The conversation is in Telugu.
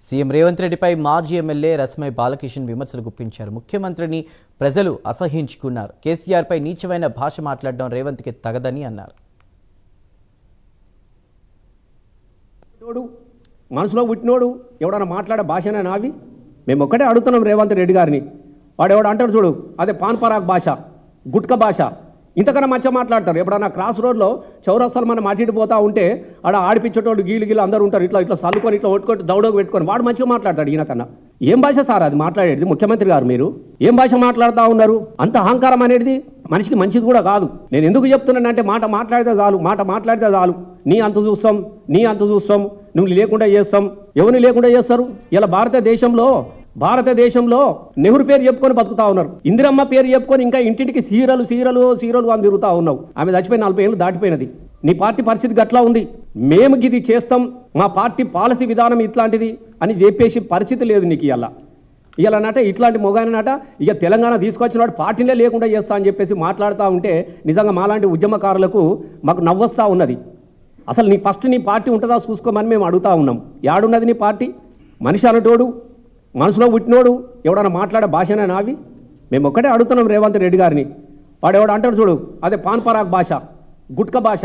సీఎం రేవంత్ రెడ్డిపై మాజీ ఎమ్మెల్యే రస్మై బాలకిషన్ విమర్శలు గుప్పించారు. ముఖ్యమంత్రిని ప్రజలు అసహ్యించుకున్నారు. కేసీఆర్పై నీచమైన భాష మాట్లాడడం రేవంత్కి తగదని అన్నారు. మనసులో పుట్టినోడు ఎవడన్నా మాట్లాడే భాషనే నావి. మేము ఒక్కటే అడుగుతున్నాం రేవంత్ రెడ్డి గారిని. వాడు ఎవడు అంటాడు చూడు, అదే పాన్ పరాగ్ భాష, గుట్క భాష, ఇంతకన్నా మంచిగా మాట్లాడతారు. ఎప్పుడన్నా క్రాస్ రోడ్లో చౌరస్తాలు మనం అటిపోతూ ఉంటే ఆడ ఆడిపించేటోళ్ళు గీలు అందరూ ఉంటారు. ఇట్లా సల్లుకొని ఇట్లా ఒట్టుకొని దౌడకు పెట్టుకొని వాడు మంచిగా మాట్లాడతాడు. ఈయనకన్నా ఏం భాష సార్ అది మాట్లాడేది? ముఖ్యమంత్రి గారు మీరు ఏం భాష మాట్లాడుతూ ఉన్నారు? అంత అహంకారం అనేది మనిషికి మంచిది కూడా కాదు. నేను ఎందుకు చెప్తున్నానంటే మాట మాట్లాడితే చాలు. నీ అంత చూస్తాం, నువ్వు లేకుండా చేస్తాం. ఎవరిని లేకుండా చేస్తారు? ఇలా భారతదేశంలో నెహ్రూ పేరు చెప్పుకొని బతుకుతా ఉన్నారు. ఇందిరమ్మ పేరు చెప్పుకొని ఇంకా ఇంటింటికి సీరలు అని తిరుగుతూ ఉన్నావు. ఆమె చచ్చిపోయి 40 ఏళ్ళు దాటిపోయినది. నీ పార్టీ పరిస్థితి గట్లా ఉంది. మేము ఇది చేస్తాం, మా పార్టీ పాలసీ విధానం ఇట్లాంటిది అని చెప్పేసి పరిస్థితి లేదు నీకు. ఇవాళ ఇట్లాంటి మొగానట ఇక తెలంగాణ తీసుకొచ్చిన వాడు పార్టీనే లేకుండా చేస్తా అని చెప్పేసి మాట్లాడుతూ ఉంటే నిజంగా మాలాంటి ఉద్యమకారులకు మాకు నవ్వొస్తూ ఉన్నది. అసలు నీ పార్టీ ఉంటుందా చూసుకోమని మేము అడుగుతా ఉన్నాం. యాడున్నది నీ పార్టీ? మనిషి అనటోడు, మనసులో పుట్టినోడు ఎవడన్నా మాట్లాడే భాషనే నావి. మేము ఒక్కటే అడుగుతున్నాం రేవంత్ రెడ్డి గారిని. వాడు ఎవడు అంటాడు చూడు, అదే పాన్ పరాగ్ భాష, గుట్క భాష,